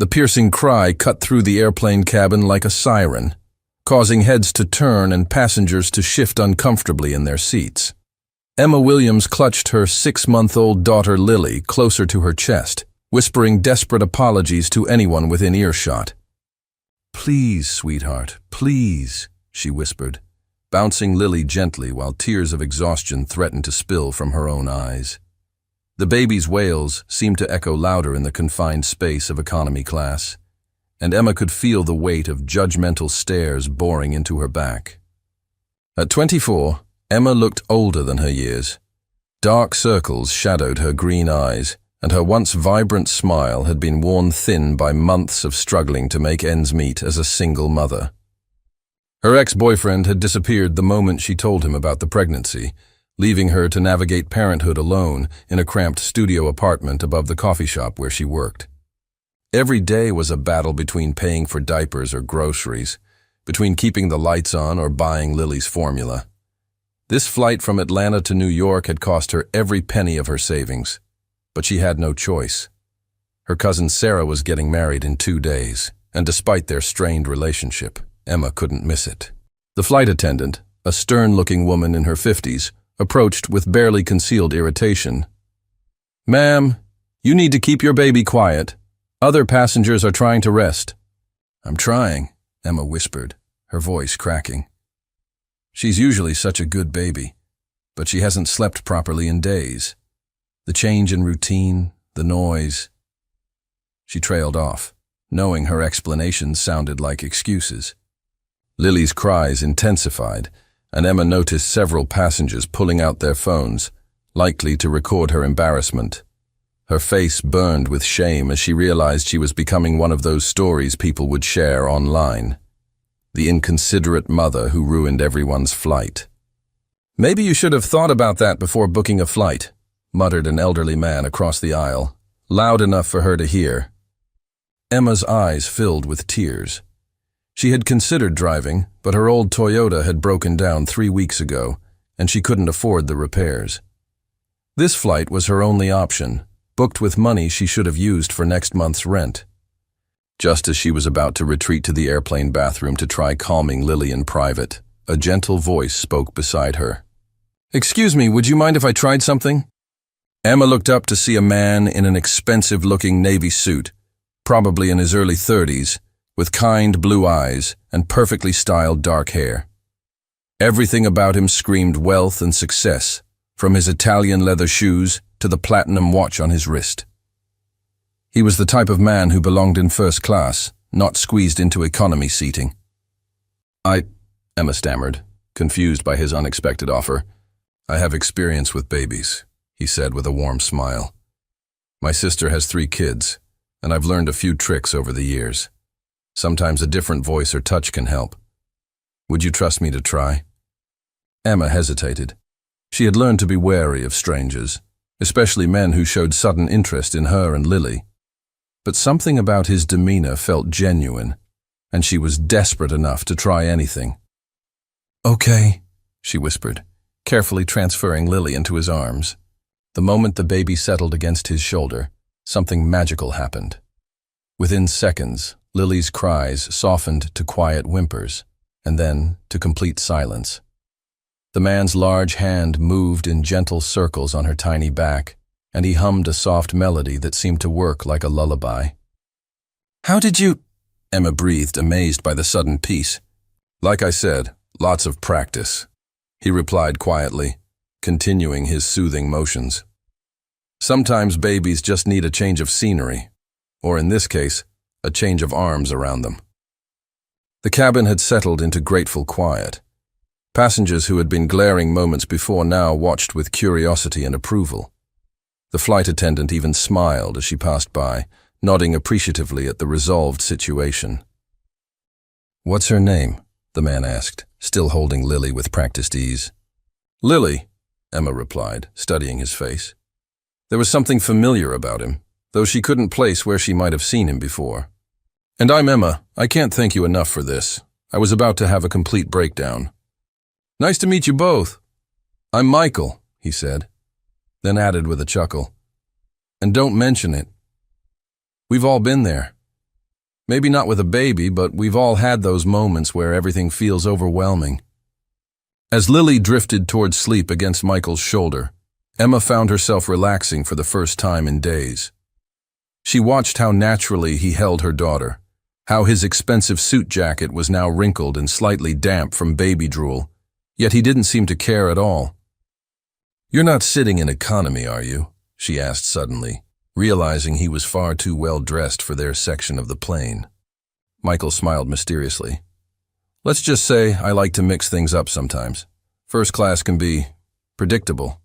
The piercing cry cut through the airplane cabin like a siren, causing heads to turn and passengers to shift uncomfortably in their seats. Emma Williams clutched her 6-month-old daughter Lily closer to her chest, whispering desperate apologies to anyone within earshot. "Please, sweetheart, please," she whispered, bouncing Lily gently while tears of exhaustion threatened to spill from her own eyes. The baby's wails seemed to echo louder in the confined space of economy class, and Emma could feel the weight of judgmental stares boring into her back. At 24, Emma looked older than her years. Dark circles shadowed her green eyes, and her once vibrant smile had been worn thin by months of struggling to make ends meet as a single mother. Her ex-boyfriend had disappeared the moment she told him about the pregnancy, leaving her to navigate parenthood alone in a cramped studio apartment above the coffee shop where she worked. Every day was a battle between paying for diapers or groceries, between keeping the lights on or buying Lily's formula. This flight from Atlanta to New York had cost her every penny of her savings, but she had no choice. Her cousin Sarah was getting married in 2 days, and despite their strained relationship, Emma couldn't miss it. The flight attendant, a stern-looking woman in her 50s, approached with barely concealed irritation. "Ma'am, you need to keep your baby quiet. Other passengers are trying to rest." "I'm trying," Emma whispered, her voice cracking. She's usually such a good baby, but she hasn't slept properly in days. The change in routine, the noise. She trailed off, knowing her explanations sounded like excuses. Lily's cries intensified, and Emma noticed several passengers pulling out their phones, likely to record her embarrassment. Her face burned with shame as she realized she was becoming one of those stories people would share online. The inconsiderate mother who ruined everyone's flight. "Maybe you should have thought about that before booking a flight," muttered an elderly man across the aisle, loud enough for her to hear. Emma's eyes filled with tears. She had considered driving, but her old Toyota had broken down 3 weeks ago, and she couldn't afford the repairs. This flight was her only option, booked with money she should have used for next month's rent. Just as she was about to retreat to the airplane bathroom to try calming Lily in private, a gentle voice spoke beside her. "Excuse me, would you mind if I tried something?" Emma looked up to see a man in an expensive-looking navy suit, probably in his early 30s, with kind blue eyes and perfectly styled dark hair. Everything about him screamed wealth and success, from his Italian leather shoes to the platinum watch on his wrist. He was the type of man who belonged in first class, not squeezed into economy seating. Emma stammered, confused by his unexpected offer. "I have experience with babies," he said with a warm smile. "My sister has 3 kids, and I've learned a few tricks over the years. Sometimes a different voice or touch can help. Would you trust me to try?" Emma hesitated. She had learned to be wary of strangers, especially men who showed sudden interest in her and Lily. But something about his demeanor felt genuine, and she was desperate enough to try anything. "Okay," she whispered, carefully transferring Lily into his arms. The moment the baby settled against his shoulder, something magical happened. Within seconds, Lily's cries softened to quiet whimpers, and then to complete silence. The man's large hand moved in gentle circles on her tiny back, and he hummed a soft melody that seemed to work like a lullaby. "How did you—" Emma breathed, amazed by the sudden peace. "Like I said, lots of practice," he replied quietly, continuing his soothing motions. "Sometimes babies just need a change of scenery, or in this case, a change of arms around them." The cabin had settled into grateful quiet. Passengers who had been glaring moments before now watched with curiosity and approval. The flight attendant even smiled as she passed by, nodding appreciatively at the resolved situation. "What's her name?" the man asked, still holding Lily with practiced ease. "Lily," Emma replied, studying his face. There was something familiar about him, though she couldn't place where she might have seen him before. "And I'm Emma. I can't thank you enough for this. I was about to have a complete breakdown." "Nice to meet you both." "I'm Michael," he said, then added with a chuckle, "And don't mention it. We've all been there. Maybe not with a baby, but we've all had those moments where everything feels overwhelming. As Lily drifted toward sleep against Michael's shoulder, Emma found herself relaxing for the first time in days. She watched how naturally he held her daughter, how his expensive suit jacket was now wrinkled and slightly damp from baby drool, yet he didn't seem to care at all. "You're not sitting in economy, are you?" she asked suddenly, realizing he was far too well dressed for their section of the plane. Michael smiled mysteriously. "Let's just say I like to mix things up sometimes. First class can be predictable."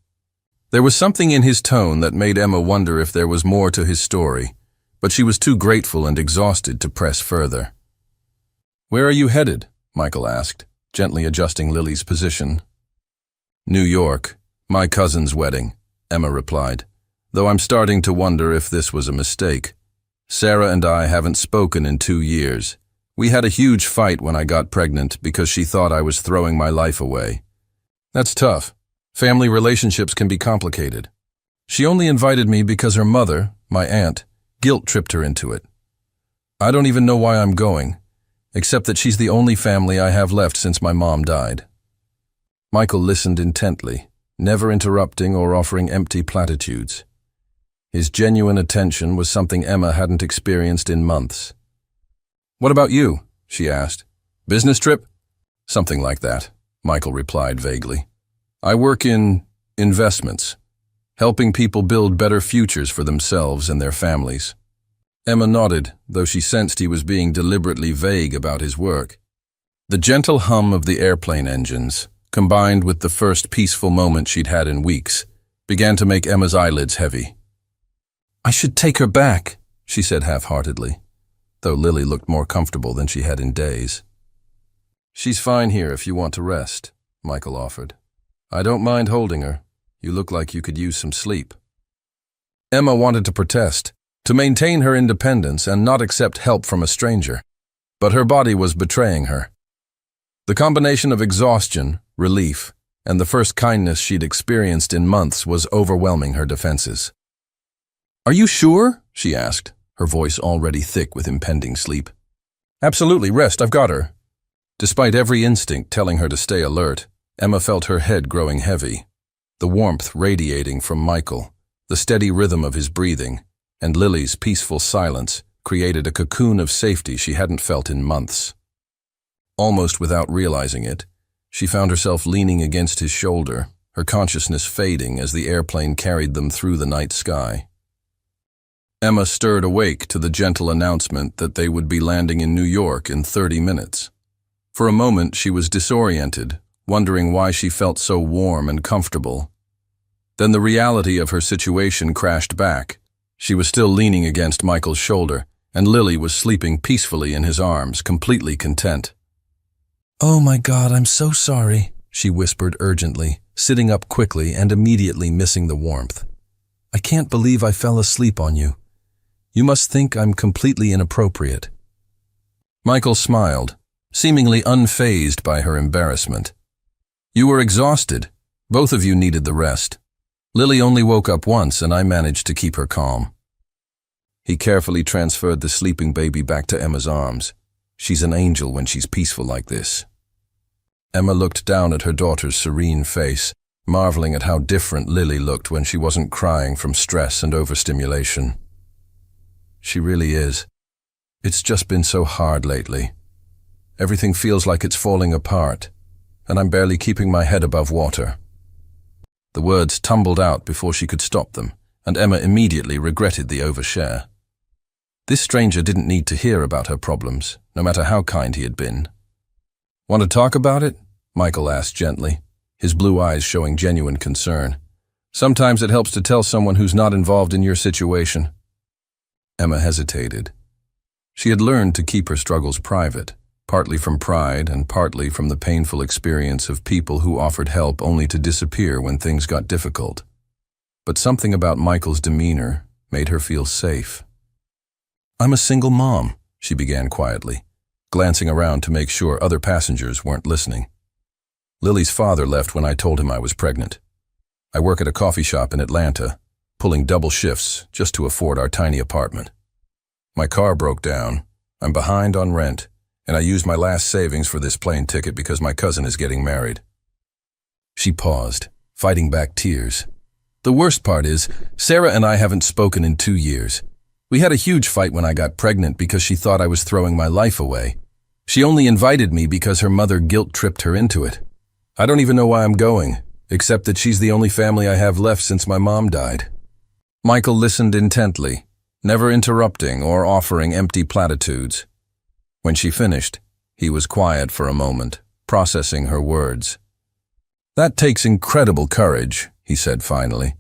There was something in his tone that made Emma wonder if there was more to his story, but she was too grateful and exhausted to press further. "Where are you headed?" Michael asked, gently adjusting Lily's position. "New York. My cousin's wedding," Emma replied, "though I'm starting to wonder if this was a mistake. Sarah and I haven't spoken in 2 years. We had a huge fight when I got pregnant because she thought I was throwing my life away. That's tough. Family relationships can be complicated. She only invited me because her mother, my aunt, guilt-tripped her into it. I don't even know why I'm going, except that she's the only family I have left since my mom died." Michael listened intently, never interrupting or offering empty platitudes. His genuine attention was something Emma hadn't experienced in months. "What about you?" she asked. "Business trip?" "Something like that," Michael replied vaguely. "I work in investments, helping people build better futures for themselves and their families." Emma nodded, though she sensed he was being deliberately vague about his work. The gentle hum of the airplane engines, combined with the first peaceful moment she'd had in weeks, began to make Emma's eyelids heavy. "I should take her back," she said half-heartedly, though Lily looked more comfortable than she had in days. "She's fine here if you want to rest," Michael offered. "I don't mind holding her. You look like you could use some sleep." Emma wanted to protest, to maintain her independence and not accept help from a stranger, but her body was betraying her. The combination of exhaustion, relief, and the first kindness she'd experienced in months was overwhelming her defenses. "Are you sure?" she asked, her voice already thick with impending sleep. "Absolutely, rest, I've got her." Despite every instinct telling her to stay alert, Emma felt her head growing heavy, the warmth radiating from Michael, the steady rhythm of his breathing, and Lily's peaceful silence created a cocoon of safety she hadn't felt in months. Almost without realizing it, she found herself leaning against his shoulder, her consciousness fading as the airplane carried them through the night sky. Emma stirred awake to the gentle announcement that they would be landing in New York in 30 minutes. For a moment she was disoriented, wondering why she felt so warm and comfortable. Then the reality of her situation crashed back. She was still leaning against Michael's shoulder, and Lily was sleeping peacefully in his arms, completely content. "Oh my God, I'm so sorry," she whispered urgently, sitting up quickly and immediately missing the warmth. "I can't believe I fell asleep on you. You must think I'm completely inappropriate." Michael smiled, seemingly unfazed by her embarrassment. "You were exhausted. Both of you needed the rest. Lily only woke up once and I managed to keep her calm." He carefully transferred the sleeping baby back to Emma's arms. She's an angel when she's peaceful like this. Emma looked down at her daughter's serene face, marveling at how different Lily looked when she wasn't crying from stress and overstimulation. She really is. It's just been so hard lately. Everything feels like it's falling apart, and I'm barely keeping my head above water. The words tumbled out before she could stop them, and Emma immediately regretted the overshare. This stranger didn't need to hear about her problems, no matter how kind he had been. "Want to talk about it?" Michael asked gently, his blue eyes showing genuine concern. "Sometimes it helps to tell someone who's not involved in your situation." Emma hesitated. She had learned to keep her struggles private, partly from pride and partly from the painful experience of people who offered help only to disappear when things got difficult. But something about Michael's demeanor made her feel safe. "I'm a single mom," she began quietly, glancing around to make sure other passengers weren't listening. "Lily's father left when I told him I was pregnant. I work at a coffee shop in Atlanta, pulling double shifts just to afford our tiny apartment. My car broke down, I'm behind on rent, and I used my last savings for this plane ticket because my cousin is getting married." She paused, fighting back tears. "The worst part is, Sarah and I haven't spoken in 2 years. We had a huge fight when I got pregnant because she thought I was throwing my life away. She only invited me because her mother guilt-tripped her into it. I don't even know why I'm going, except that she's the only family I have left since my mom died." Michael listened intently, never interrupting or offering empty platitudes. When she finished, he was quiet for a moment, processing her words. "That takes incredible courage," he said finally.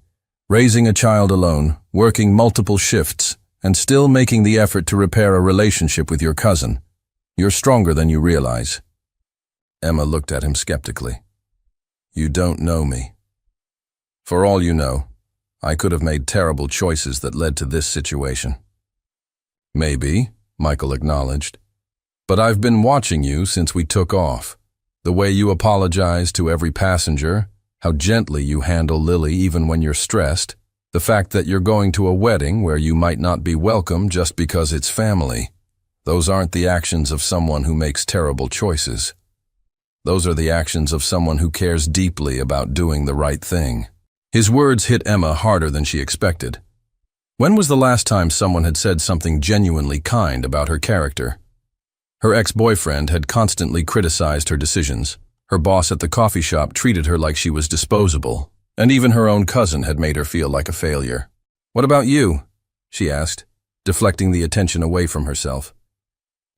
"Raising a child alone, working multiple shifts, and still making the effort to repair a relationship with your cousin. You're stronger than you realize." Emma looked at him skeptically. "You don't know me. For all you know, I could have made terrible choices that led to this situation." "Maybe," Michael acknowledged. "But I've been watching you since we took off. The way you apologize to every passenger, how gently you handle Lily even when you're stressed, the fact that you're going to a wedding where you might not be welcome just because it's family. Those aren't the actions of someone who makes terrible choices. Those are the actions of someone who cares deeply about doing the right thing." His words hit Emma harder than she expected. When was the last time someone had said something genuinely kind about her character? Her ex-boyfriend had constantly criticized her decisions. Her boss at the coffee shop treated her like she was disposable, and even her own cousin had made her feel like a failure. "What about you?" she asked, deflecting the attention away from herself.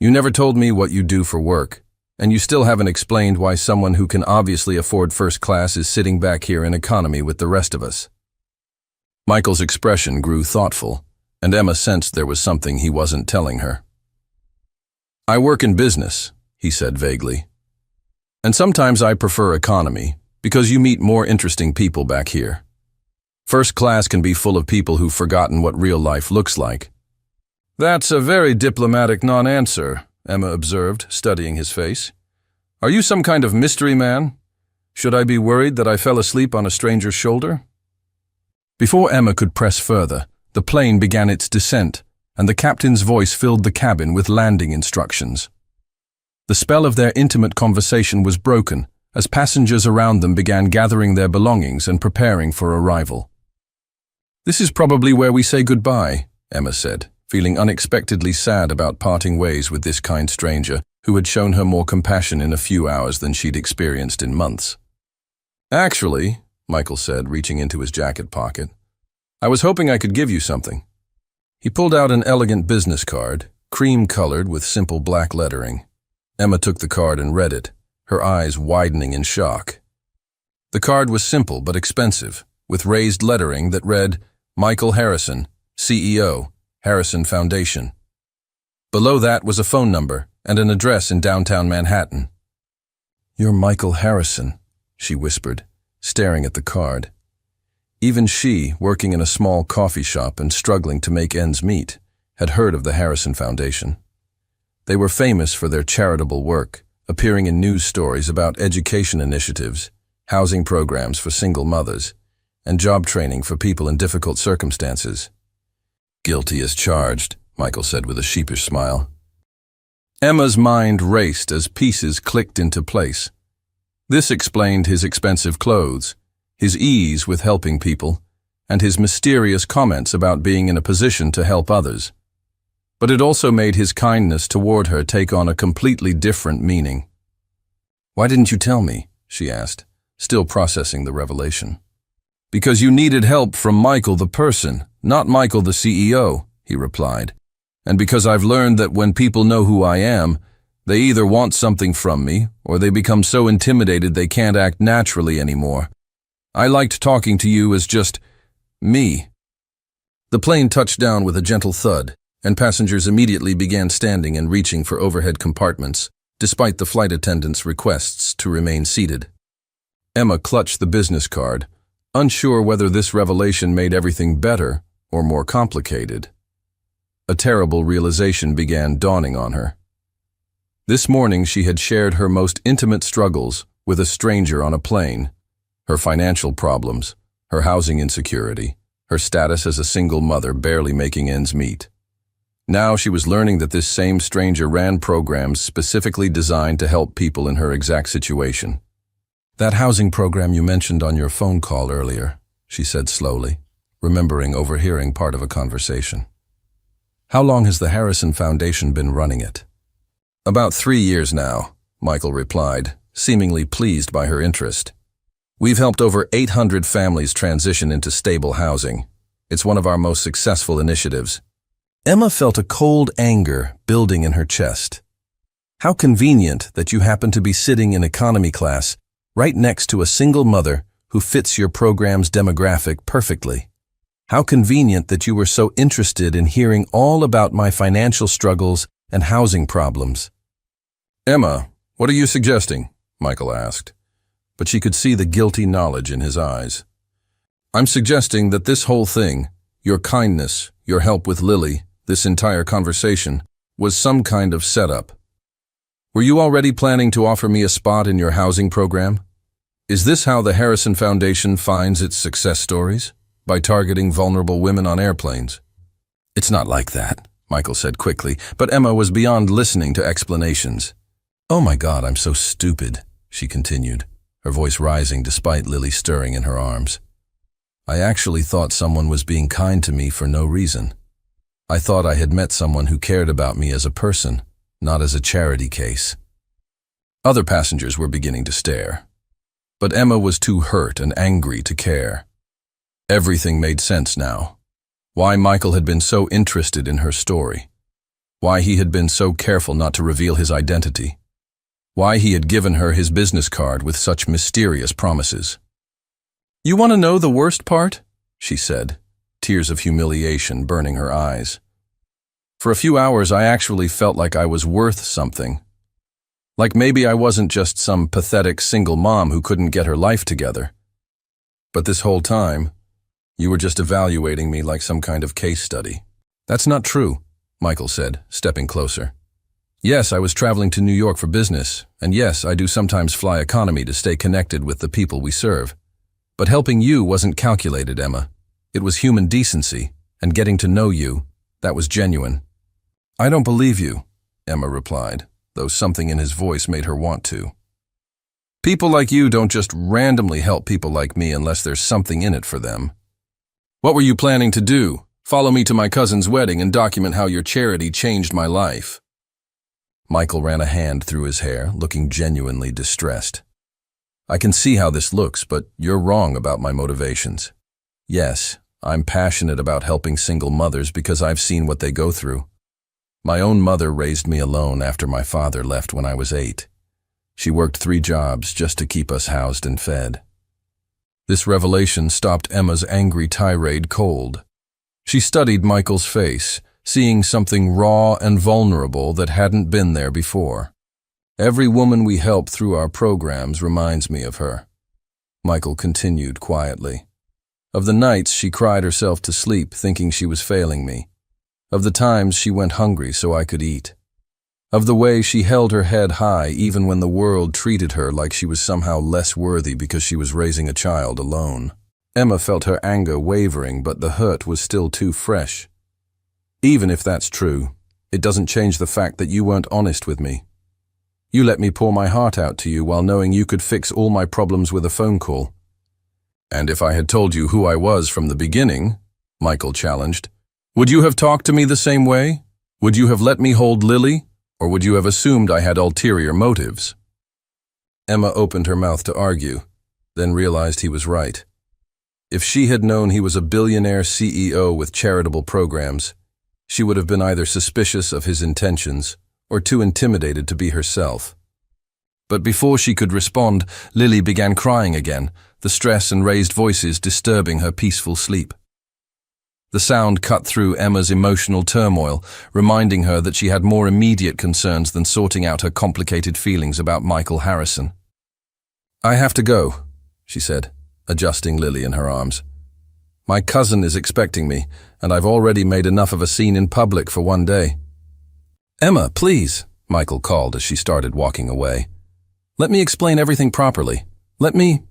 "You never told me what you do for work, and you still haven't explained why someone who can obviously afford first class is sitting back here in economy with the rest of us." Michael's expression grew thoughtful, and Emma sensed there was something he wasn't telling her. "I work in business," he said vaguely. "And sometimes I prefer economy, because you meet more interesting people back here. First class can be full of people who've forgotten what real life looks like." "That's a very diplomatic non-answer," Emma observed, studying his face. "Are you some kind of mystery man? Should I be worried that I fell asleep on a stranger's shoulder?" Before Emma could press further, the plane began its descent, and the captain's voice filled the cabin with landing instructions. The spell of their intimate conversation was broken as passengers around them began gathering their belongings and preparing for arrival. "This is probably where we say goodbye," Emma said, feeling unexpectedly sad about parting ways with this kind stranger who had shown her more compassion in a few hours than she'd experienced in months. "Actually," Michael said, reaching into his jacket pocket, "I was hoping I could give you something." He pulled out an elegant business card, cream-colored with simple black lettering. Emma took the card and read it, her eyes widening in shock. The card was simple but expensive, with raised lettering that read, "Michael Harrison, CEO, Harrison Foundation." Below that was a phone number and an address in downtown Manhattan. "You're Michael Harrison," she whispered, staring at the card. Even she, working in a small coffee shop and struggling to make ends meet, had heard of the Harrison Foundation. They were famous for their charitable work, appearing in news stories about education initiatives, housing programs for single mothers, and job training for people in difficult circumstances. "Guilty as charged," Michael said with a sheepish smile. Emma's mind raced as pieces clicked into place. This explained his expensive clothes, his ease with helping people, and his mysterious comments about being in a position to help others. But it also made his kindness toward her take on a completely different meaning. "Why didn't you tell me?" she asked, still processing the revelation. "Because you needed help from Michael the person, not Michael the CEO," he replied. "And because I've learned that when people know who I am, they either want something from me, or they become so intimidated they can't act naturally anymore. I liked talking to you as just me." The plane touched down with a gentle thud, and passengers immediately began standing and reaching for overhead compartments, despite the flight attendant's requests to remain seated. Emma clutched the business card, unsure whether this revelation made everything better or more complicated. A terrible realization began dawning on her. This morning she had shared her most intimate struggles with a stranger on a plane. Her financial problems, her housing insecurity, her status as a single mother barely making ends meet. Now she was learning that this same stranger ran programs specifically designed to help people in her exact situation. "That housing program you mentioned on your phone call earlier," she said slowly, remembering overhearing part of a conversation. "How long has the Harrison Foundation been running it?" "About 3 years now," Michael replied, seemingly pleased by her interest. "We've helped over 800 families transition into stable housing. It's one of our most successful initiatives." Emma felt a cold anger building in her chest. How convenient that you happen to be sitting in economy class right next to a single mother who fits your program's demographic perfectly. How convenient that you were so interested in hearing all about my financial struggles and housing problems. "Emma, what are you suggesting?" Michael asked, but she could see the guilty knowledge in his eyes. "I'm suggesting that this whole thing, your kindness, your help with Lily, this entire conversation, was some kind of setup. Were you already planning to offer me a spot in your housing program? Is this how the Harrison Foundation finds its success stories? By targeting vulnerable women on airplanes?" "It's not like that," Michael said quickly, but Emma was beyond listening to explanations. "Oh my God, I'm so stupid," she continued, her voice rising despite Lily stirring in her arms. "I actually thought someone was being kind to me for no reason. I thought I had met someone who cared about me as a person, not as a charity case." Other passengers were beginning to stare, but Emma was too hurt and angry to care. Everything made sense now. Why Michael had been so interested in her story. Why he had been so careful not to reveal his identity. Why he had given her his business card with such mysterious promises. "You want to know the worst part?" she said, tears of humiliation burning her eyes. "For a few hours I actually felt like I was worth something. Like maybe I wasn't just some pathetic single mom who couldn't get her life together. But this whole time, you were just evaluating me like some kind of case study." "That's not true," Michael said, stepping closer. "Yes, I was traveling to New York for business, and yes, I do sometimes fly economy to stay connected with the people we serve. But helping you wasn't calculated, Emma. It was human decency, and getting to know you, that was genuine." "I don't believe you," Emma replied, though something in his voice made her want to. "People like you don't just randomly help people like me unless there's something in it for them. What were you planning to do? Follow me to my cousin's wedding and document how your charity changed my life?" Michael ran a hand through his hair, looking genuinely distressed. "I can see how this looks, but you're wrong about my motivations. Yes, I'm passionate about helping single mothers because I've seen what they go through. My own mother raised me alone after my father left when I was 8. She worked 3 jobs just to keep us housed and fed." This revelation stopped Emma's angry tirade cold. She studied Michael's face, seeing something raw and vulnerable that hadn't been there before. "Every woman we help through our programs reminds me of her," Michael continued quietly. "Of the nights she cried herself to sleep thinking she was failing me. Of the times she went hungry so I could eat. Of the way she held her head high even when the world treated her like she was somehow less worthy because she was raising a child alone." Emma felt her anger wavering, but the hurt was still too fresh. "Even if that's true, it doesn't change the fact that you weren't honest with me. You let me pour my heart out to you while knowing you could fix all my problems with a phone call." "And if I had told you who I was from the beginning," Michael challenged, "would you have talked to me the same way? Would you have let me hold Lily, or would you have assumed I had ulterior motives?" Emma opened her mouth to argue, then realized he was right. If she had known he was a billionaire CEO with charitable programs, she would have been either suspicious of his intentions or too intimidated to be herself. But before she could respond, Lily began crying again, the stress and raised voices disturbing her peaceful sleep. The sound cut through Emma's emotional turmoil, reminding her that she had more immediate concerns than sorting out her complicated feelings about Michael Harrison. "I have to go," she said, adjusting Lily in her arms. "My cousin is expecting me, and I've already made enough of a scene in public for one day." "Emma, please," Michael called as she started walking away. "Let me explain everything properly. Let me—"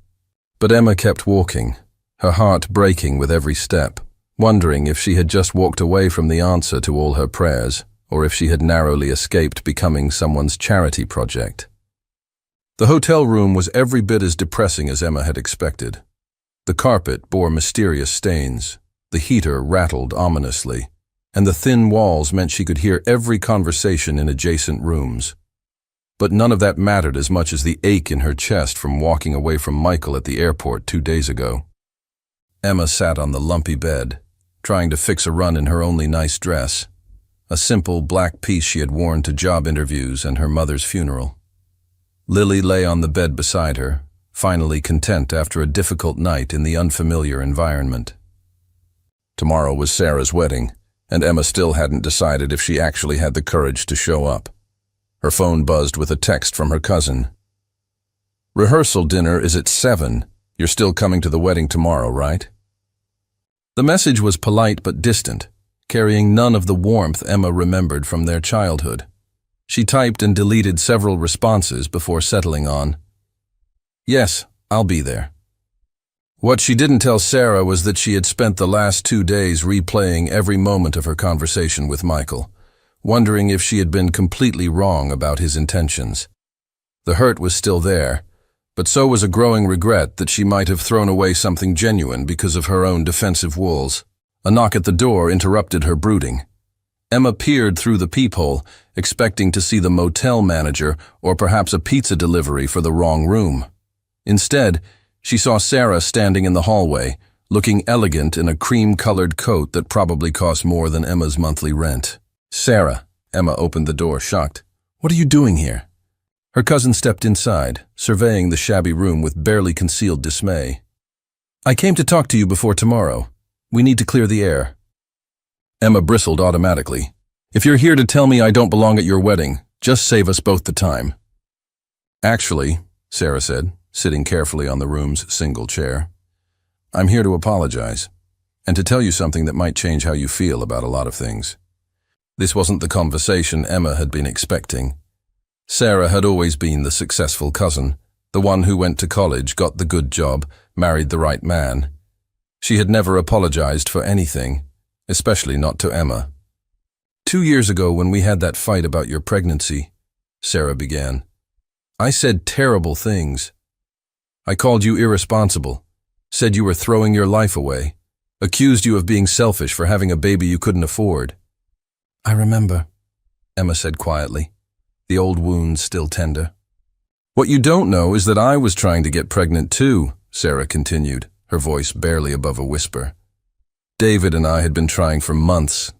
But Emma kept walking, her heart breaking with every step, wondering if she had just walked away from the answer to all her prayers, or if she had narrowly escaped becoming someone's charity project. The hotel room was every bit as depressing as Emma had expected. The carpet bore mysterious stains, the heater rattled ominously, and the thin walls meant she could hear every conversation in adjacent rooms. But none of that mattered as much as the ache in her chest from walking away from Michael at the airport 2 days ago. Emma sat on the lumpy bed, trying to fix a run in her only nice dress, a simple black piece she had worn to job interviews and her mother's funeral. Lily lay on the bed beside her, finally content after a difficult night in the unfamiliar environment. Tomorrow was Sarah's wedding, and Emma still hadn't decided if she actually had the courage to show up. Her phone buzzed with a text from her cousin. "Rehearsal dinner is at 7. You're still coming to the wedding tomorrow, right?" The message was polite but distant, carrying none of the warmth Emma remembered from their childhood. She typed and deleted several responses before settling on, "Yes, I'll be there." What she didn't tell Sarah was that she had spent the last 2 days replaying every moment of her conversation with Michael, wondering if she had been completely wrong about his intentions. The hurt was still there, but so was a growing regret that she might have thrown away something genuine because of her own defensive walls. A knock at the door interrupted her brooding. Emma peered through the peephole, expecting to see the motel manager or perhaps a pizza delivery for the wrong room. Instead, she saw Sarah standing in the hallway, looking elegant in a cream-colored coat that probably cost more than Emma's monthly rent. "Sarah," Emma opened the door, shocked. "What are you doing here?" Her cousin stepped inside, surveying the shabby room with barely concealed dismay. "I came to talk to you before tomorrow. We need to clear the air." Emma bristled automatically. "If you're here to tell me I don't belong at your wedding, just save us both the time." "Actually," Sarah said, sitting carefully on the room's single chair, "I'm here to apologize, and to tell you something that might change how you feel about a lot of things." This wasn't the conversation Emma had been expecting. Sarah had always been the successful cousin, the one who went to college, got the good job, married the right man. She had never apologized for anything, especially not to Emma. "2 years ago when we had that fight about your pregnancy," Sarah began, "I said terrible things. I called you irresponsible, said you were throwing your life away, accused you of being selfish for having a baby you couldn't afford." "I remember," Emma said quietly, the old wounds still tender. "What you don't know is that I was trying to get pregnant too," Sarah continued, her voice barely above a whisper. "David and I had been trying for months.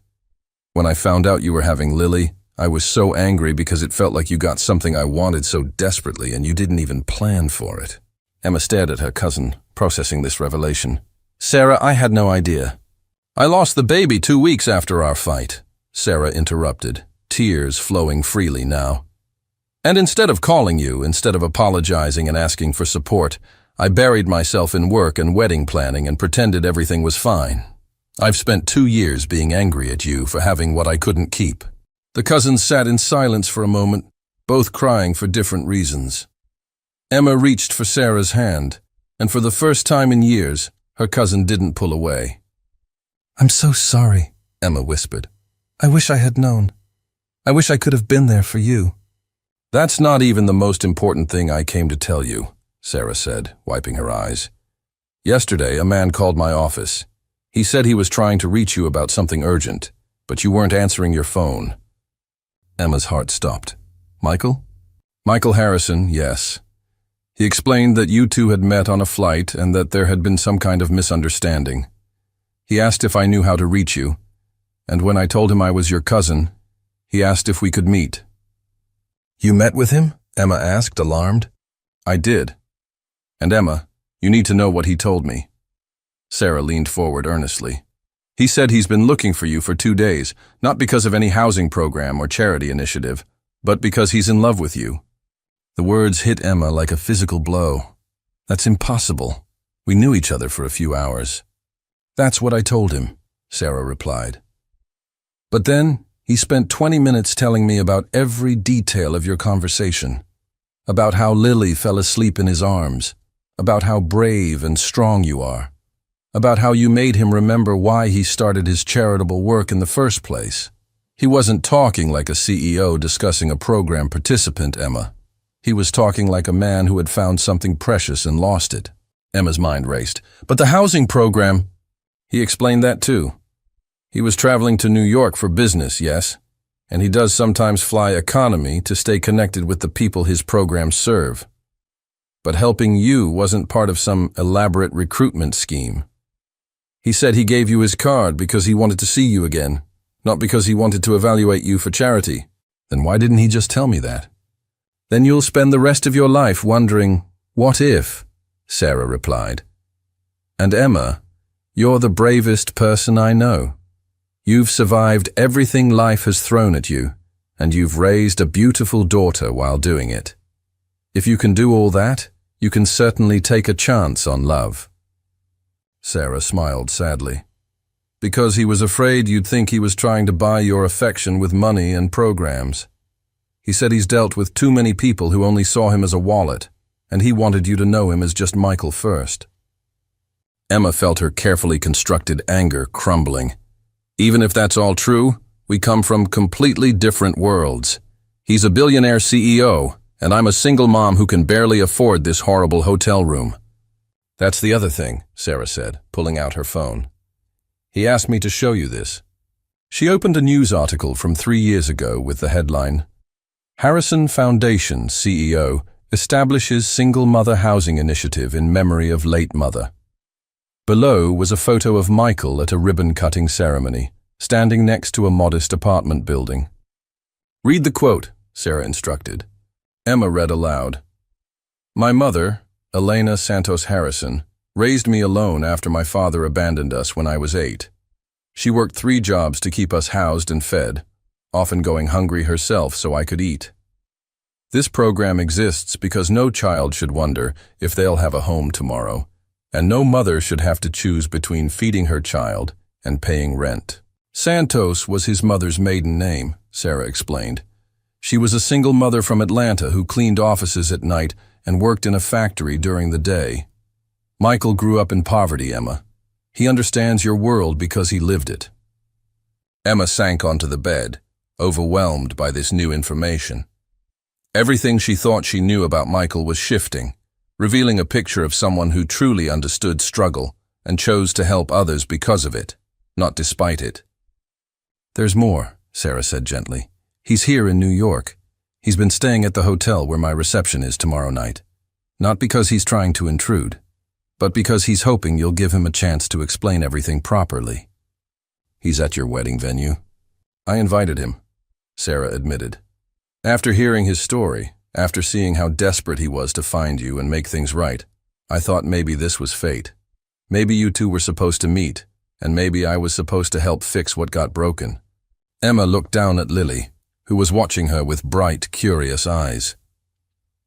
When I found out you were having Lily, I was so angry because it felt like you got something I wanted so desperately and you didn't even plan for it." Emma stared at her cousin, processing this revelation. "Sarah, I had no idea." "I lost the baby 2 weeks after our fight," Sarah interrupted, tears flowing freely now. "And instead of calling you, instead of apologizing and asking for support, I buried myself in work and wedding planning and pretended everything was fine. I've spent 2 years being angry at you for having what I couldn't keep." The cousins sat in silence for a moment, both crying for different reasons. Emma reached for Sarah's hand, and for the first time in years, her cousin didn't pull away. "I'm so sorry," Emma whispered. "I wish I had known. I wish I could have been there for you." "That's not even the most important thing I came to tell you," Sarah said, wiping her eyes. "Yesterday, a man called my office. He said he was trying to reach you about something urgent, but you weren't answering your phone." Emma's heart stopped. "Michael?" "Michael Harrison, yes. He explained that you two had met on a flight and that there had been some kind of misunderstanding. He asked if I knew how to reach you, and when I told him I was your cousin, he asked if we could meet." "You met with him?" Emma asked, alarmed. "I did. And Emma, you need to know what he told me." Sarah leaned forward earnestly. "He said he's been looking for you for 2 days, not because of any housing program or charity initiative, but because he's in love with you." The words hit Emma like a physical blow. "That's impossible. We knew each other for a few hours." "That's what I told him," Sarah replied. "But then he spent 20 minutes telling me about every detail of your conversation, about how Lily fell asleep in his arms, about how brave and strong you are, about how you made him remember why he started his charitable work in the first place. He wasn't talking like a CEO discussing a program participant, Emma. He was talking like a man who had found something precious and lost it. Emma's mind raced. But the housing program, he explained that too. He was traveling to New York for business, yes, and he does sometimes fly economy to stay connected with the people his programs serve. But helping you wasn't part of some elaborate recruitment scheme. He said he gave you his card because he wanted to see you again, not because he wanted to evaluate you for charity. Then why didn't he just tell me that? Then you'll spend the rest of your life wondering, what if? Sarah replied. And Emma, you're the bravest person I know. You've survived everything life has thrown at you, and you've raised a beautiful daughter while doing it. If you can do all that, you can certainly take a chance on love. Sarah smiled sadly. Because he was afraid you'd think he was trying to buy your affection with money and programs. He said he's dealt with too many people who only saw him as a wallet, and he wanted you to know him as just Michael first. Emma felt her carefully constructed anger crumbling. Even if that's all true, we come from completely different worlds. He's a billionaire CEO, and I'm a single mom who can barely afford this horrible hotel room. That's the other thing, Sarah said, pulling out her phone. He asked me to show you this. She opened a news article from 3 years ago with the headline, Harrison Foundation CEO establishes single mother housing initiative in memory of late mother. Below was a photo of Michael at a ribbon-cutting ceremony, standing next to a modest apartment building. Read the quote, Sarah instructed. Emma read aloud. My mother, Elena Santos Harrison, raised me alone after my father abandoned us when I was 8. She worked 3 jobs to keep us housed and fed, often going hungry herself so I could eat. This program exists because no child should wonder if they'll have a home tomorrow, and no mother should have to choose between feeding her child and paying rent. Santos was his mother's maiden name, Sarah explained. She was a single mother from Atlanta who cleaned offices at night and worked in a factory during the day. Michael grew up in poverty, Emma. He understands your world because he lived it. Emma sank onto the bed, overwhelmed by this new information. Everything she thought she knew about Michael was shifting, revealing a picture of someone who truly understood struggle and chose to help others because of it, not despite it. There's more, Sarah said gently. He's here in New York. He's been staying at the hotel where my reception is tomorrow night. Not because he's trying to intrude, but because he's hoping you'll give him a chance to explain everything properly. He's at your wedding venue. I invited him, Sarah admitted. After hearing his story, after seeing how desperate he was to find you and make things right, I thought maybe this was fate. Maybe you two were supposed to meet, and maybe I was supposed to help fix what got broken. Emma looked down at Lily, who was watching her with bright, curious eyes.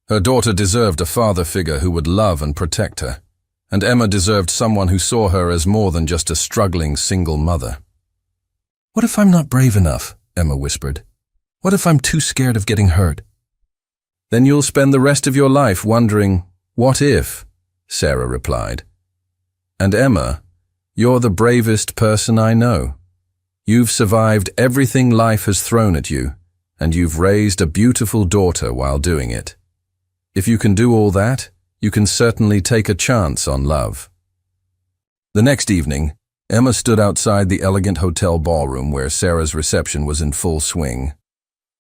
Her daughter deserved a father figure who would love and protect her, and Emma deserved someone who saw her as more than just a struggling single mother. What if I'm not brave enough? Emma whispered. What if I'm too scared of getting hurt? Then you'll spend the rest of your life wondering, what if? Sarah replied. And Emma, you're the bravest person I know. You've survived everything life has thrown at you, and you've raised a beautiful daughter while doing it. If you can do all that, you can certainly take a chance on love. The next evening, Emma stood outside the elegant hotel ballroom where Sarah's reception was in full swing.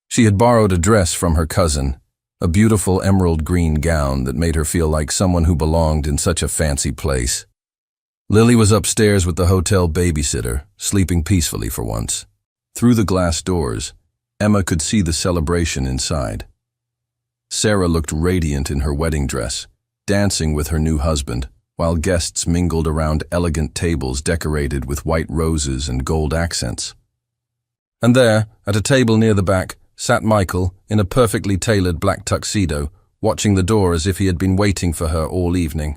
She had borrowed a dress from her cousin, a beautiful emerald green gown that made her feel like someone who belonged in such a fancy place. Lily was upstairs with the hotel babysitter, sleeping peacefully for once. Through the glass doors, Emma could see the celebration inside. Sarah looked radiant in her wedding dress, dancing with her new husband, while guests mingled around elegant tables decorated with white roses and gold accents. And there, at a table near the back, sat Michael in a perfectly tailored black tuxedo, watching the door as if he had been waiting for her all evening.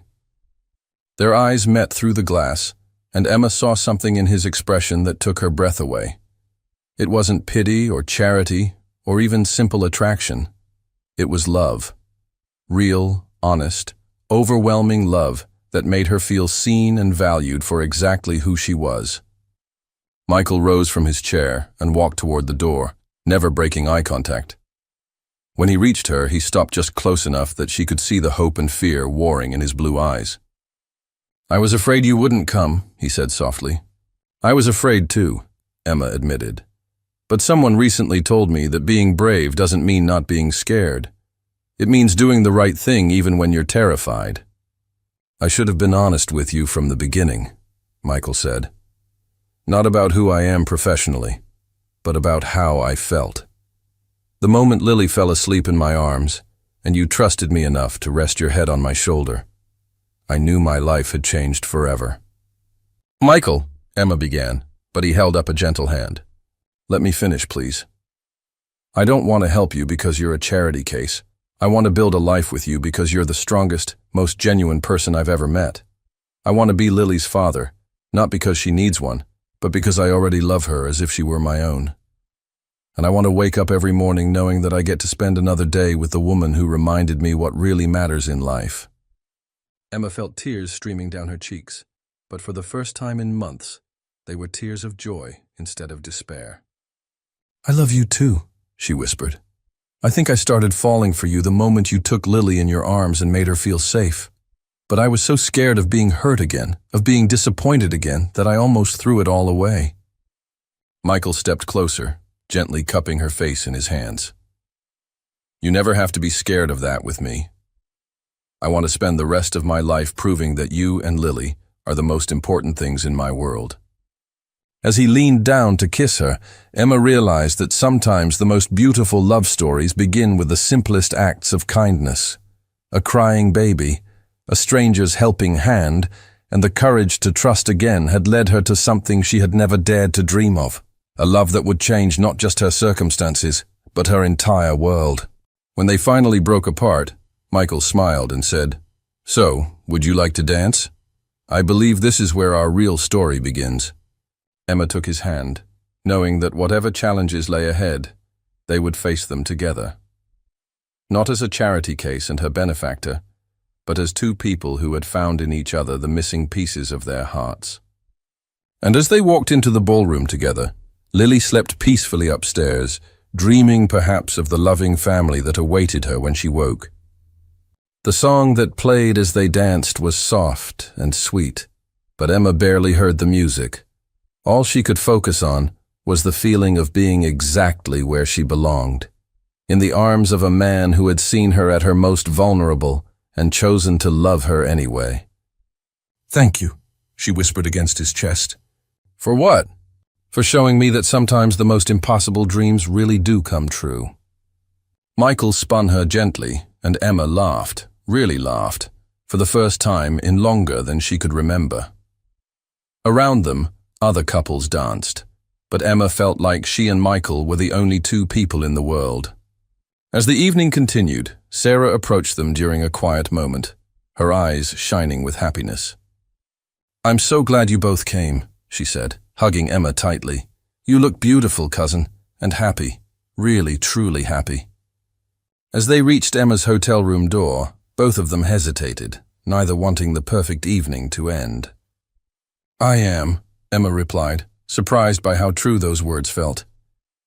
Their eyes met through the glass, and Emma saw something in his expression that took her breath away. It wasn't pity or charity or even simple attraction. It was love. Real, honest, overwhelming love that made her feel seen and valued for exactly who she was. Michael rose from his chair and walked toward the door, never breaking eye contact. When he reached her, he stopped just close enough that she could see the hope and fear warring in his blue eyes. "I was afraid you wouldn't come," he said softly. "I was afraid too," Emma admitted. "But someone recently told me that being brave doesn't mean not being scared. It means doing the right thing even when you're terrified." "I should have been honest with you from the beginning," Michael said. "Not about who I am professionally, but about how I felt. The moment Lily fell asleep in my arms, and you trusted me enough to rest your head on my shoulder, I knew my life had changed forever." "Michael," Emma began, but he held up a gentle hand. "Let me finish, please. I don't want to help you because you're a charity case. I want to build a life with you because you're the strongest, most genuine person I've ever met. I want to be Lily's father, not because she needs one, but because I already love her as if she were my own. And I want to wake up every morning knowing that I get to spend another day with the woman who reminded me what really matters in life." Emma felt tears streaming down her cheeks, but for the first time in months, they were tears of joy instead of despair. "I love you too," she whispered. "I think I started falling for you the moment you took Lily in your arms and made her feel safe. But I was so scared of being hurt again, of being disappointed again, that I almost threw it all away." Michael stepped closer, gently cupping her face in his hands. "You never have to be scared of that with me. I want to spend the rest of my life proving that you and Lily are the most important things in my world." As he leaned down to kiss her, Emma realized that sometimes the most beautiful love stories begin with the simplest acts of kindness. A crying baby, a stranger's helping hand, and the courage to trust again had led her to something she had never dared to dream of. A love that would change not just her circumstances, but her entire world. When they finally broke apart, Michael smiled and said, "So, would you like to dance? I believe this is where our real story begins." Emma took his hand, knowing that whatever challenges lay ahead, they would face them together. Not as a charity case and her benefactor, but as two people who had found in each other the missing pieces of their hearts. And as they walked into the ballroom together, Lily slept peacefully upstairs, dreaming perhaps of the loving family that awaited her when she woke. The song that played as they danced was soft and sweet, but Emma barely heard the music. All she could focus on was the feeling of being exactly where she belonged, in the arms of a man who had seen her at her most vulnerable and chosen to love her anyway. "Thank you," she whispered against his chest. "For what?" "For showing me that sometimes the most impossible dreams really do come true." Michael spun her gently, and Emma laughed, really laughed, for the first time in longer than she could remember. Around them, other couples danced, but Emma felt like she and Michael were the only two people in the world. As the evening continued, Sarah approached them during a quiet moment, her eyes shining with happiness. "I'm so glad you both came," she said, hugging Emma tightly. "You look beautiful, cousin, and happy, really, truly happy." As they reached Emma's hotel room door, both of them hesitated, neither wanting the perfect evening to end. "I am," Emma replied, surprised by how true those words felt.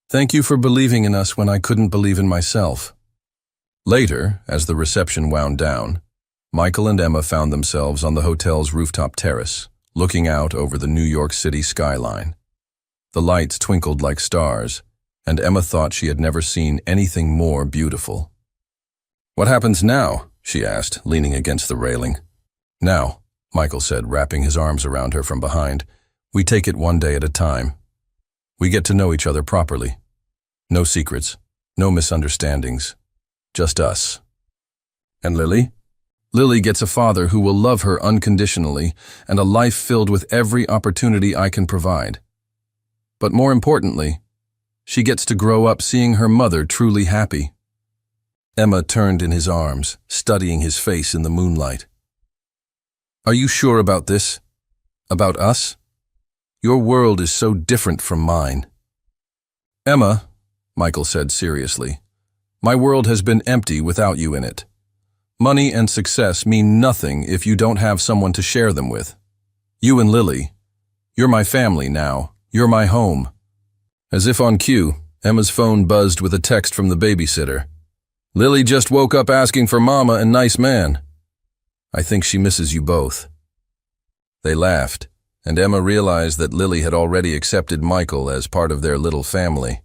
"Thank you for believing in us when I couldn't believe in myself." Later, as the reception wound down, Michael and Emma found themselves on the hotel's rooftop terrace, looking out over the New York City skyline. The lights twinkled like stars, and Emma thought she had never seen anything more beautiful. "What happens now?" she asked, leaning against the railing. "Now," Michael said, wrapping his arms around her from behind, "we take it one day at a time. We get to know each other properly. No secrets, no misunderstandings, just us." "And Lily?" "Lily gets a father who will love her unconditionally and a life filled with every opportunity I can provide. But more importantly, she gets to grow up seeing her mother truly happy." Emma turned in his arms, studying his face in the moonlight. "Are you sure about this? About us? Your world is so different from mine." "Emma," Michael said seriously, "my world has been empty without you in it. Money and success mean nothing if you don't have someone to share them with. You and Lily, you're my family now. You're my home. As if on cue, Emma's phone buzzed with a text from the babysitter. Lily just woke up asking for mama and nice man. I think she misses you both. They laughed, and Emma realized that Lily had already accepted Michael as part of their little family.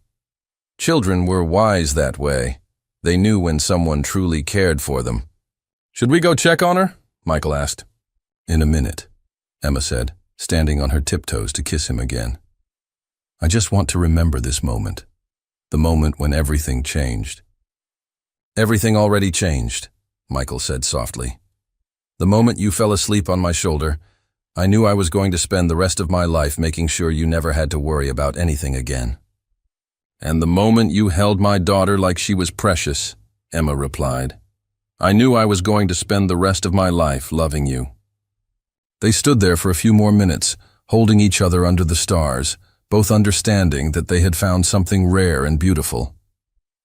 Children were wise that way. They knew when someone truly cared for them. Should we go check on her? Michael asked. In a minute, Emma said, standing on her tiptoes to kiss him again. I just want to remember this moment, the moment when everything changed. Everything already changed, Michael said softly. The moment you fell asleep on my shoulder, I knew I was going to spend the rest of my life making sure you never had to worry about anything again. And the moment you held my daughter like she was precious, Emma replied, I knew I was going to spend the rest of my life loving you. They stood there for a few more minutes, holding each other under the stars, both understanding that they had found something rare and beautiful.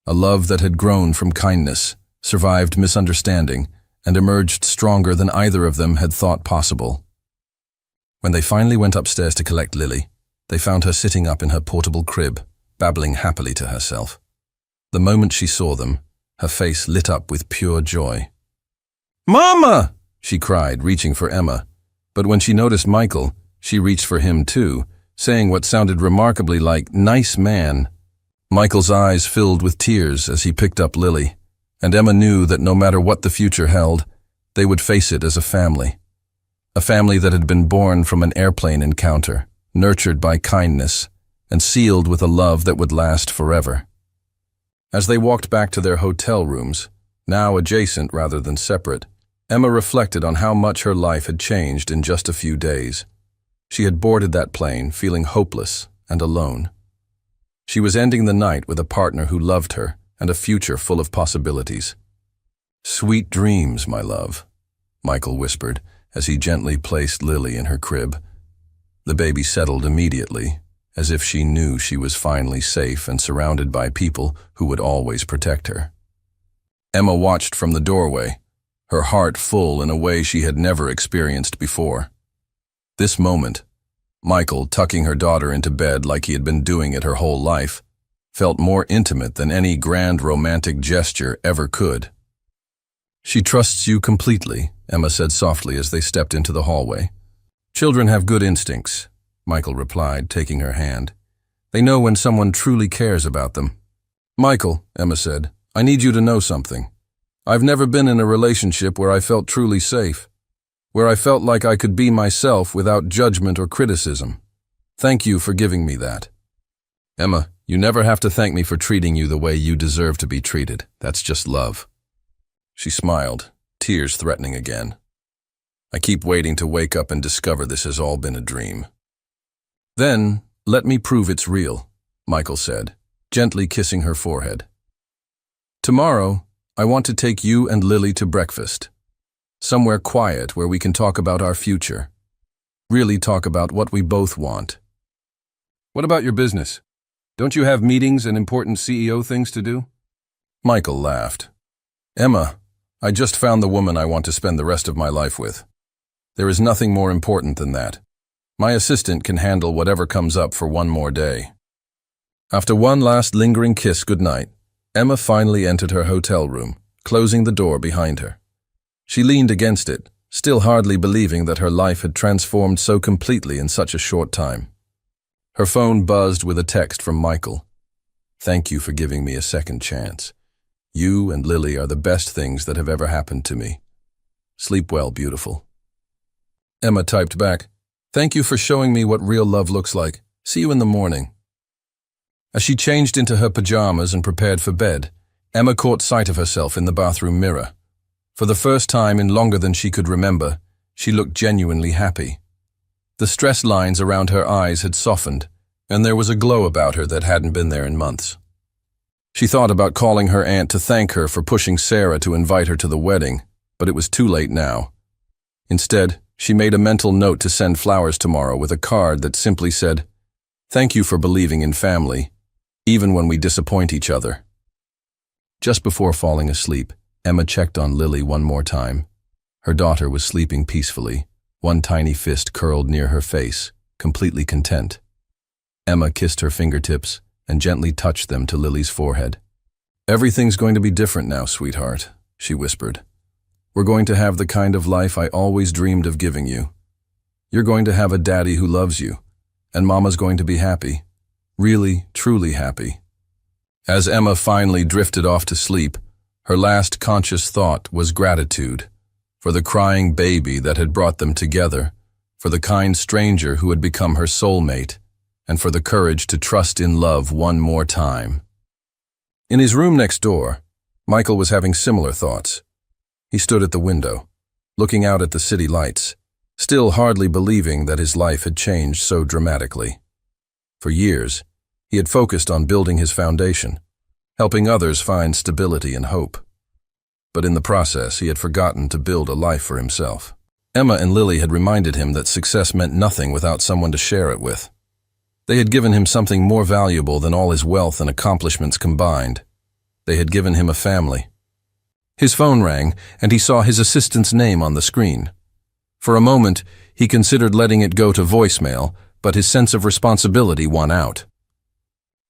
A love that had grown from kindness, survived misunderstanding, and emerged stronger than either of them had thought possible. When they finally went upstairs to collect Lily, they found her sitting up in her portable crib, babbling happily to herself. The moment she saw them, her face lit up with pure joy. Mama! She cried, reaching for Emma. But when she noticed Michael, she reached for him too, saying what sounded remarkably like, nice man. Michael's eyes filled with tears as he picked up Lily, and Emma knew that no matter what the future held, they would face it as a family. A family that had been born from an airplane encounter, nurtured by kindness, and sealed with a love that would last forever. As they walked back to their hotel rooms, now adjacent rather than separate, Emma reflected on how much her life had changed in just a few days. She had boarded that plane feeling hopeless and alone. She was ending the night with a partner who loved her and a future full of possibilities. Sweet dreams, my love, Michael whispered as he gently placed Lily in her crib. The baby settled immediately, as if she knew she was finally safe and surrounded by people who would always protect her. Emma watched from the doorway, her heart full in a way she had never experienced before. This moment, Michael tucking her daughter into bed like he had been doing it her whole life, felt more intimate than any grand romantic gesture ever could. She trusts you completely, Emma said softly as they stepped into the hallway. Children have good instincts, Michael replied, taking her hand. They know when someone truly cares about them. Michael, Emma said, I need you to know something. I've never been in a relationship where I felt truly safe, where I felt like I could be myself without judgment or criticism. Thank you for giving me that. Emma, you never have to thank me for treating you the way you deserve to be treated. That's just love. She smiled, tears threatening again. I keep waiting to wake up and discover this has all been a dream. Then, let me prove it's real, Michael said, gently kissing her forehead. Tomorrow, I want to take you and Lily to breakfast. Somewhere quiet where we can talk about our future. Really talk about what we both want. What about your business? Don't you have meetings and important CEO things to do? Michael laughed. Emma, I just found the woman I want to spend the rest of my life with. There is nothing more important than that. My assistant can handle whatever comes up for one more day. After one last lingering kiss goodnight, Emma finally entered her hotel room, closing the door behind her. She leaned against it, still hardly believing that her life had transformed so completely in such a short time. Her phone buzzed with a text from Michael. Thank you for giving me a second chance. You and Lily are the best things that have ever happened to me. Sleep well, beautiful. Emma typed back, Thank you for showing me what real love looks like. See you in the morning. As she changed into her pajamas and prepared for bed, Emma caught sight of herself in the bathroom mirror. For the first time in longer than she could remember, she looked genuinely happy. The stress lines around her eyes had softened, and there was a glow about her that hadn't been there in months. She thought about calling her aunt to thank her for pushing Sarah to invite her to the wedding, but it was too late now. Instead, she made a mental note to send flowers tomorrow with a card that simply said, Thank you for believing in family, even when we disappoint each other. Just before falling asleep, Emma checked on Lily one more time. Her daughter was sleeping peacefully, one tiny fist curled near her face, completely content. Emma kissed her fingertips and gently touched them to Lily's forehead. "Everything's going to be different now, sweetheart," she whispered. "We're going to have the kind of life I always dreamed of giving you. You're going to have a daddy who loves you, and Mama's going to be happy. Really, truly happy." As Emma finally drifted off to sleep, her last conscious thought was gratitude for the crying baby that had brought them together, for the kind stranger who had become her soulmate, and for the courage to trust in love one more time. In his room next door, Michael was having similar thoughts. He stood at the window, looking out at the city lights, still hardly believing that his life had changed so dramatically. For years, he had focused on building his foundation, helping others find stability and hope. But in the process, he had forgotten to build a life for himself. Emma and Lily had reminded him that success meant nothing without someone to share it with. They had given him something more valuable than all his wealth and accomplishments combined. They had given him a family. His phone rang, and he saw his assistant's name on the screen. For a moment, he considered letting it go to voicemail, but his sense of responsibility won out.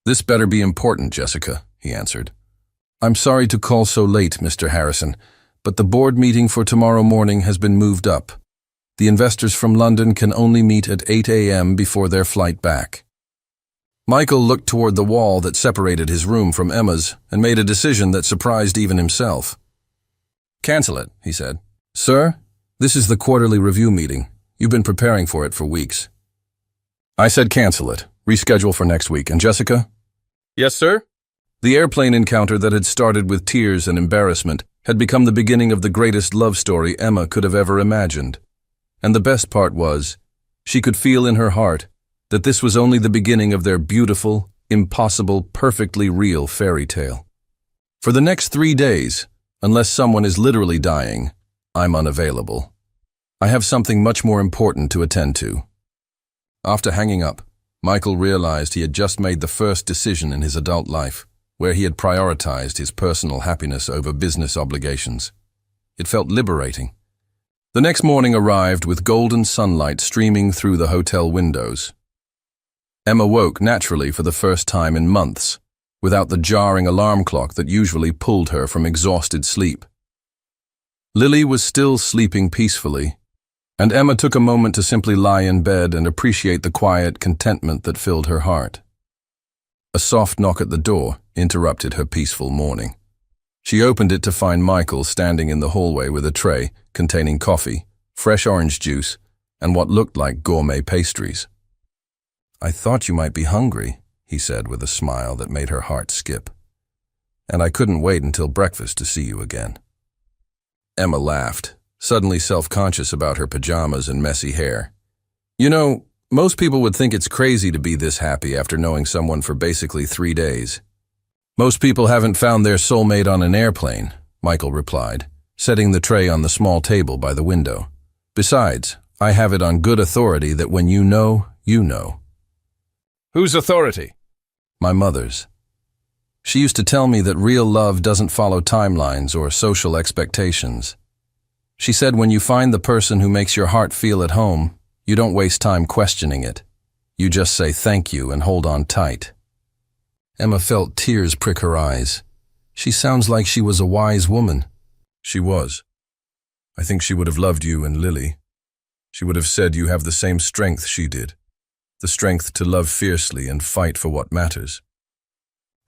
"This better be important, Jessica," he answered. "I'm sorry to call so late, Mr. Harrison, but the board meeting for tomorrow morning has been moved up. The investors from London can only meet at 8 a.m. before their flight back." Michael looked toward the wall that separated his room from Emma's and made a decision that surprised even himself. "Cancel it," he said. "Sir, this is the quarterly review meeting. You've been preparing for it for weeks." "I said cancel it. Reschedule for next week. And Jessica?" "Yes, sir?" The airplane encounter that had started with tears and embarrassment had become the beginning of the greatest love story Emma could have ever imagined. And the best part was, she could feel in her heart that this was only the beginning of their beautiful, impossible, perfectly real fairy tale. "For the next 3 days, unless someone is literally dying, I'm unavailable. I have something much more important to attend to." After hanging up, Michael realized he had just made the first decision in his adult life, where he had prioritized his personal happiness over business obligations. It felt liberating. The next morning arrived with golden sunlight streaming through the hotel windows. Emma woke naturally for the first time in months, without the jarring alarm clock that usually pulled her from exhausted sleep. Lily was still sleeping peacefully, and Emma took a moment to simply lie in bed and appreciate the quiet contentment that filled her heart. A soft knock at the door interrupted her peaceful morning. She opened it to find Michael standing in the hallway with a tray containing coffee, fresh orange juice, and what looked like gourmet pastries. "I thought you might be hungry," he said with a smile that made her heart skip. "And I couldn't wait until breakfast to see you again." Emma laughed, suddenly self-conscious about her pajamas and messy hair. "You know, most people would think it's crazy to be this happy after knowing someone for basically 3 days. Most people haven't found their soulmate on an airplane," Michael replied, setting the tray on the small table by the window. "Besides, I have it on good authority that when you know, you know." "Whose authority?" "My mother's. She used to tell me that real love doesn't follow timelines or social expectations. She said when you find the person who makes your heart feel at home, you don't waste time questioning it. You just say thank you and hold on tight." Emma felt tears prick her eyes. She sounds like she was a wise woman. She was. I think she would have loved you and Lily. She would have said you have the same strength she did, the strength to love fiercely and fight for what matters.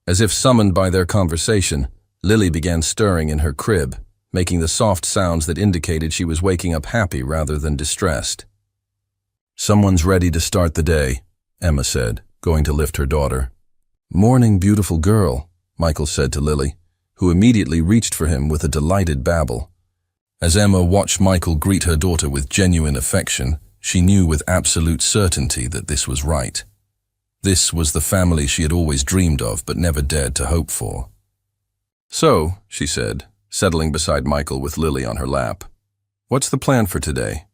As if summoned by their conversation, Lily began stirring in her crib, making the soft sounds that indicated she was waking up happy rather than distressed. "Someone's ready to start the day," Emma said, going to lift her daughter. "Morning, beautiful girl," Michael said to Lily, who immediately reached for him with a delighted babble. As Emma watched Michael greet her daughter with genuine affection, she knew with absolute certainty that this was right. This was the family she had always dreamed of but never dared to hope for. "So," she said, settling beside Michael with Lily on her lap, "what's the plan for today?"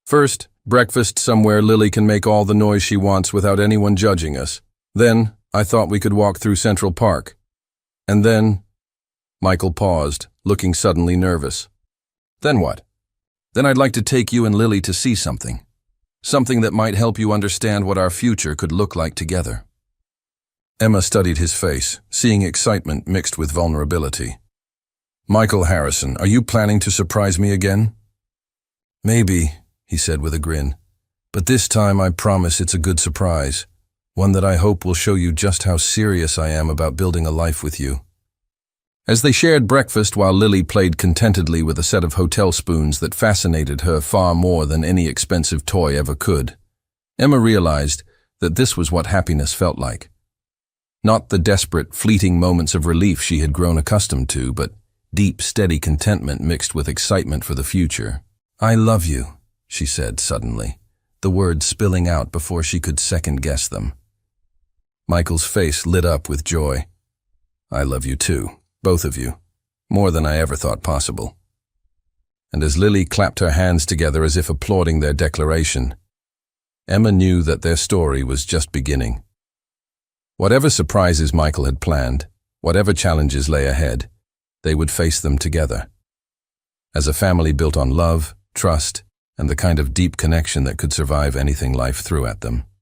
"First, breakfast somewhere Lily can make all the noise she wants without anyone judging us. Then, I thought we could walk through Central Park. And then—" Michael paused, looking suddenly nervous. Then what? Then I'd like to take you and Lily to see something. Something that might help you understand what our future could look like together. Emma studied his face, seeing excitement mixed with vulnerability. Michael Harrison, are you planning to surprise me again? Maybe, he said with a grin. But this time I promise it's a good surprise. One that I hope will show you just how serious I am about building a life with you. As they shared breakfast while Lily played contentedly with a set of hotel spoons that fascinated her far more than any expensive toy ever could, Emma realized that this was what happiness felt like. Not the desperate, fleeting moments of relief she had grown accustomed to, but deep, steady contentment mixed with excitement for the future. I love you, she said suddenly, the words spilling out before she could second-guess them. Michael's face lit up with joy. I love you too, both of you, more than I ever thought possible. And as Lily clapped her hands together as if applauding their declaration, Emma knew that their story was just beginning. Whatever surprises Michael had planned, whatever challenges lay ahead, they would face them together. As a family built on love, trust, and the kind of deep connection that could survive anything life threw at them.